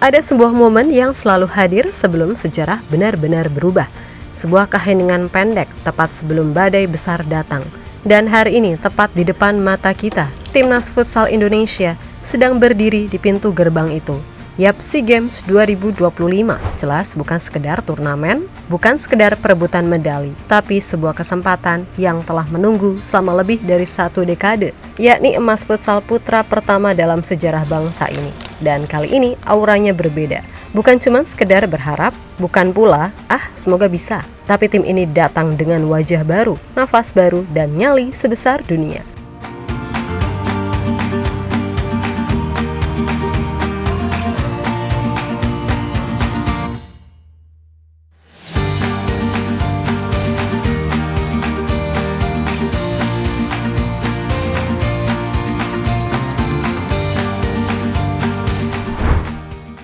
Ada sebuah momen yang selalu hadir sebelum sejarah benar-benar berubah. Sebuah keheningan pendek tepat sebelum badai besar datang. Dan hari ini tepat di depan mata kita, Timnas Futsal Indonesia sedang berdiri di pintu gerbang itu. Yap, SEA Games 2025 jelas bukan sekedar turnamen, bukan sekedar perebutan medali, tapi sebuah kesempatan yang telah menunggu selama lebih dari 1 dekade, yakni emas futsal putra pertama dalam sejarah bangsa ini. Dan kali ini auranya berbeda, bukan cuma sekedar berharap, bukan pula, semoga bisa, tapi tim ini datang dengan wajah baru, nafas baru, dan nyali sebesar dunia.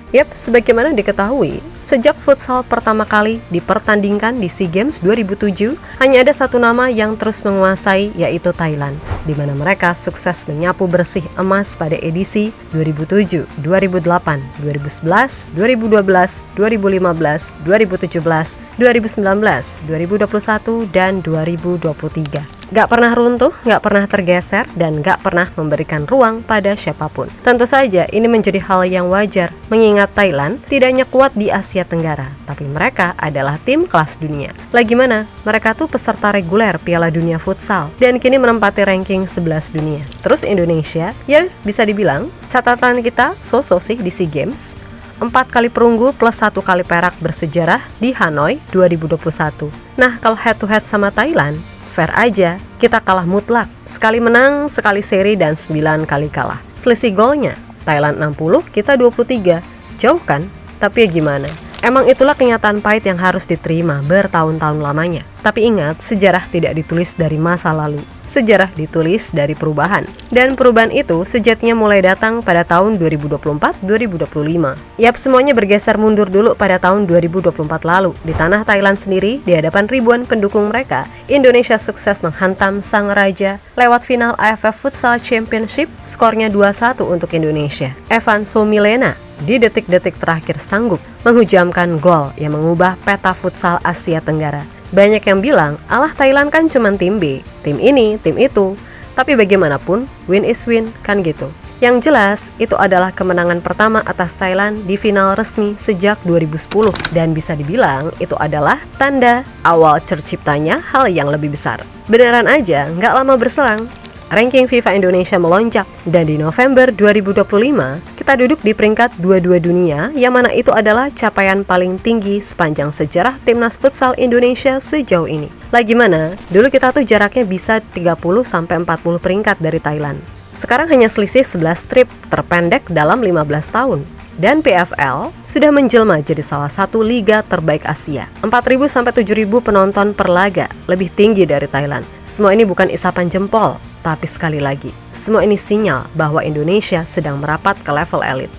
Yap, sebagaimana diketahui, sejak futsal pertama kali dipertandingkan di SEA Games 2007, hanya ada satu nama yang terus menguasai, yaitu Thailand, di mana mereka sukses menyapu bersih emas pada edisi 2007, 2008, 2011, 2012, 2015, 2017, 2019, 2021, dan 2023. Gak pernah runtuh, gak pernah tergeser, dan gak pernah memberikan ruang pada siapapun. Tentu saja ini menjadi hal yang wajar, mengingat Thailand tidak hanya kuat di Asia Tenggara, tapi mereka adalah tim kelas dunia. Lagi mana? Mereka tuh peserta reguler Piala Dunia Futsal, dan kini menempati ranking 11 dunia. Terus Indonesia, ya bisa dibilang, catatan kita so-so sih di SEA Games. 4 kali perunggu plus 1 kali perak bersejarah di Hanoi 2021. Nah, kalau head to head sama Thailand, fair aja, kita kalah mutlak. Sekali menang, sekali seri, dan 9 kali kalah. Selisih golnya, Thailand 60, kita 23. Jauh kan? Tapi ya gimana? Emang itulah kenyataan pahit yang harus diterima bertahun-tahun lamanya. Tapi ingat, sejarah tidak ditulis dari masa lalu. Sejarah ditulis dari perubahan. Dan perubahan itu sejatinya mulai datang pada tahun 2024-2025. Yap, semuanya bergeser mundur dulu pada tahun 2024 lalu. Di tanah Thailand sendiri, di hadapan ribuan pendukung mereka, Indonesia sukses menghantam sang raja lewat final AFF Futsal Championship, skornya 2-1 untuk Indonesia. Evan Somilena di detik-detik terakhir sanggup menghujamkan gol yang mengubah peta futsal Asia Tenggara. Banyak yang bilang, alah Thailand kan cuma tim B, tim ini, tim itu. Tapi bagaimanapun, win is win, kan gitu. Yang jelas, itu adalah kemenangan pertama atas Thailand di final resmi sejak 2010. Dan bisa dibilang, itu adalah tanda awal terciptanya hal yang lebih besar. Beneran aja, nggak lama berselang, ranking FIFA Indonesia melonjak. Dan di November 2025, kita duduk di peringkat 22 dunia, yang mana itu adalah capaian paling tinggi sepanjang sejarah Timnas Futsal Indonesia sejauh ini. Lagi mana? Dulu kita tuh jaraknya bisa 30-40 peringkat dari Thailand. Sekarang hanya selisih 11 trip terpendek dalam 15 tahun. Dan PFL sudah menjelma jadi salah satu liga terbaik Asia. 4.000-7.000 penonton per laga, lebih tinggi dari Thailand. Semua ini bukan isapan jempol, tapi sekali lagi, semua ini sinyal bahwa Indonesia sedang merapat ke level elit.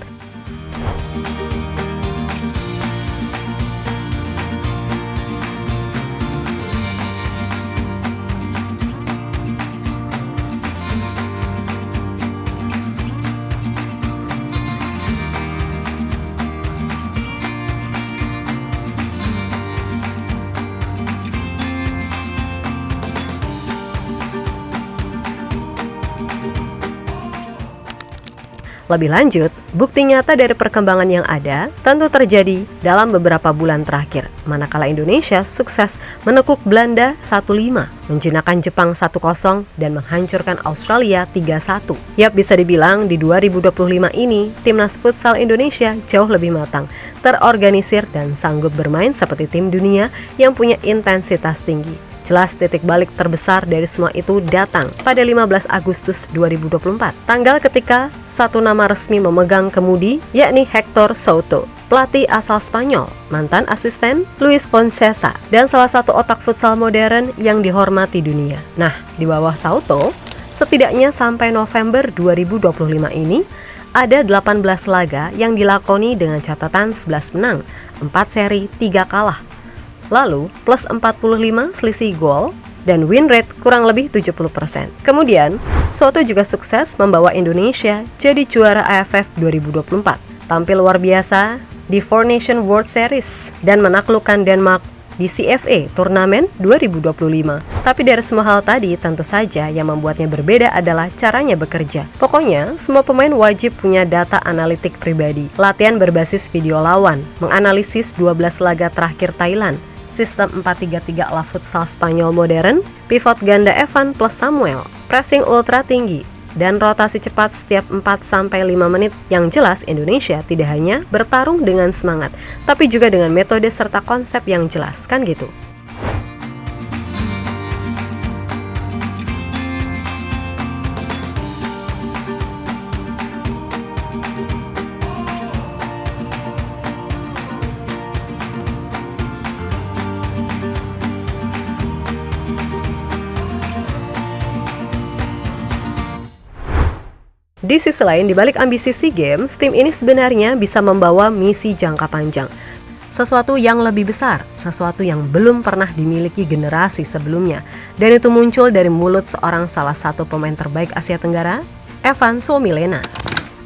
Lebih lanjut, bukti nyata dari perkembangan yang ada tentu terjadi dalam beberapa bulan terakhir, manakala Indonesia sukses menekuk Belanda 1-5, menjinakkan Jepang 1-0, dan menghancurkan Australia 3-1. Yap, bisa dibilang di 2025 ini, Timnas Futsal Indonesia jauh lebih matang, terorganisir, dan sanggup bermain seperti tim dunia yang punya intensitas tinggi. Jelas titik balik terbesar dari semua itu datang pada 15 Agustus 2024, tanggal ketika satu nama resmi memegang kemudi, yakni Hector Souto, pelatih asal Spanyol, mantan asisten Luis Fonseca, dan salah satu otak futsal modern yang dihormati dunia. Nah, di bawah Souto, setidaknya sampai November 2025 ini, ada 18 laga yang dilakoni dengan catatan 11 menang, 4 seri, 3 kalah. Lalu plus 45 selisih gol dan win rate kurang lebih 70%. Kemudian, Souto juga sukses membawa Indonesia jadi juara AFF 2024. tampil luar biasa di Four Nations World Series dan menaklukkan Denmark di CFA Turnamen 2025. Tapi dari semua hal tadi, tentu saja yang membuatnya berbeda adalah caranya bekerja. Pokoknya, semua pemain wajib punya data analitik pribadi, latihan berbasis video lawan, menganalisis 12 laga terakhir Thailand, sistem 4-3-3 ala futsal Spanyol modern, pivot ganda Evan plus Samuel, pressing ultra tinggi, dan rotasi cepat setiap 4-5 menit. Yang jelas, Indonesia tidak hanya bertarung dengan semangat, tapi juga dengan metode serta konsep yang jelas, kan gitu. Di sisi lain, di balik ambisi SEA Games, tim ini sebenarnya bisa membawa misi jangka panjang. Sesuatu yang lebih besar, sesuatu yang belum pernah dimiliki generasi sebelumnya. Dan itu muncul dari mulut seorang salah satu pemain terbaik Asia Tenggara, Evan Suomilena.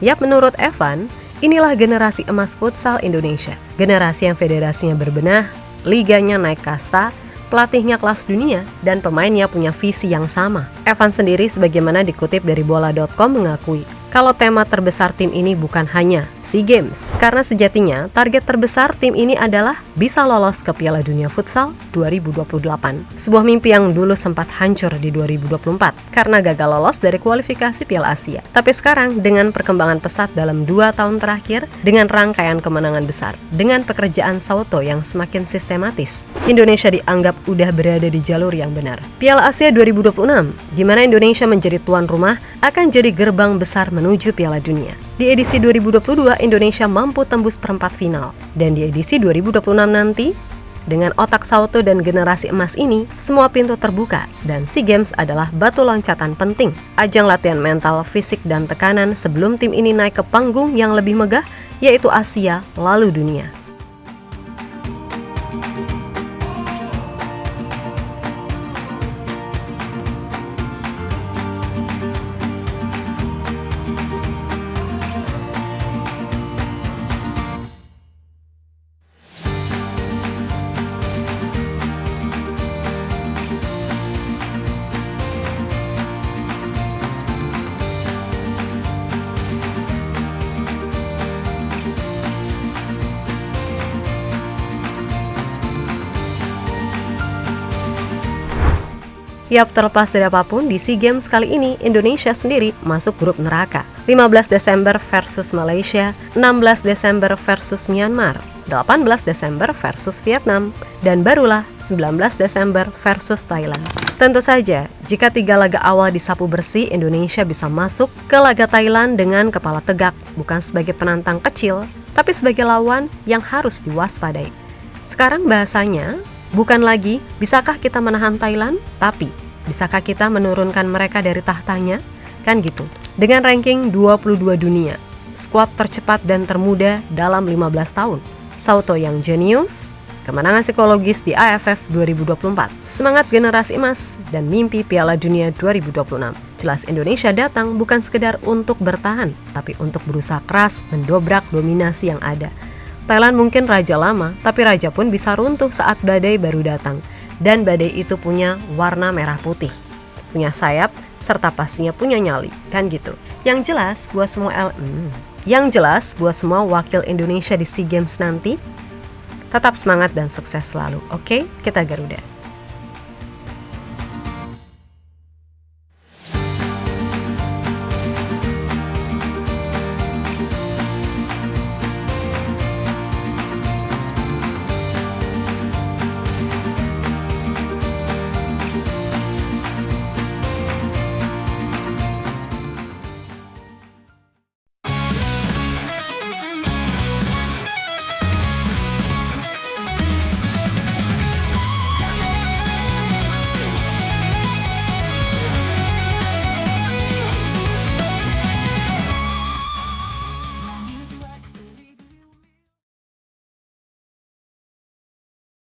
Yap, menurut Evan, inilah generasi emas futsal Indonesia. Generasi yang federasinya berbenah, liganya naik kasta, pelatihnya kelas dunia, dan pemainnya punya visi yang sama. Evan sendiri sebagaimana dikutip dari bola.com mengakui kalau tema terbesar tim ini bukan hanya SEA Games, karena sejatinya target terbesar tim ini adalah bisa lolos ke Piala Dunia Futsal 2028. Sebuah mimpi yang dulu sempat hancur di 2024 karena gagal lolos dari kualifikasi Piala Asia. Tapi sekarang dengan perkembangan pesat dalam 2 tahun terakhir, dengan rangkaian kemenangan besar, dengan pekerjaan Sauto yang semakin sistematis, Indonesia dianggap udah berada di jalur yang benar. Piala Asia 2026, di mana Indonesia menjadi tuan rumah, akan jadi gerbang besar menuju Piala Dunia. Di edisi 2022, Indonesia mampu tembus perempat final. Dan di edisi 2026 nanti, dengan otak Sauto dan generasi emas ini, semua pintu terbuka. Dan SEA Games adalah batu loncatan penting. Ajang latihan mental, fisik, dan tekanan sebelum tim ini naik ke panggung yang lebih megah, yaitu Asia, lalu dunia. Yap, terlepas dari apapun, di SEA Games kali ini Indonesia sendiri masuk grup neraka. 15 Desember versus Malaysia, 16 Desember versus Myanmar, 18 Desember versus Vietnam, dan barulah 19 Desember versus Thailand. Tentu saja, jika 3 laga awal disapu bersih, Indonesia bisa masuk ke laga Thailand dengan kepala tegak, bukan sebagai penantang kecil, tapi sebagai lawan yang harus diwaspadai. Sekarang bahasanya, bukan lagi bisakah kita menahan Thailand, tapi bisakah kita menurunkan mereka dari tahtanya? Kan gitu. Dengan ranking 22 dunia, skuad tercepat dan termuda dalam 15 tahun, Sauto yang jenius, kemenangan psikologis di AFF 2024, semangat generasi emas, dan mimpi Piala Dunia 2026. Jelas Indonesia datang bukan sekedar untuk bertahan, tapi untuk berusaha keras mendobrak dominasi yang ada. Thailand mungkin raja lama, tapi raja pun bisa runtuh saat badai baru datang. Dan badai itu punya warna merah putih, punya sayap, serta pastinya punya nyali, kan gitu. Yang jelas buat semua wakil Indonesia di SEA Games nanti, tetap semangat dan sukses selalu, oke? Kita Garuda.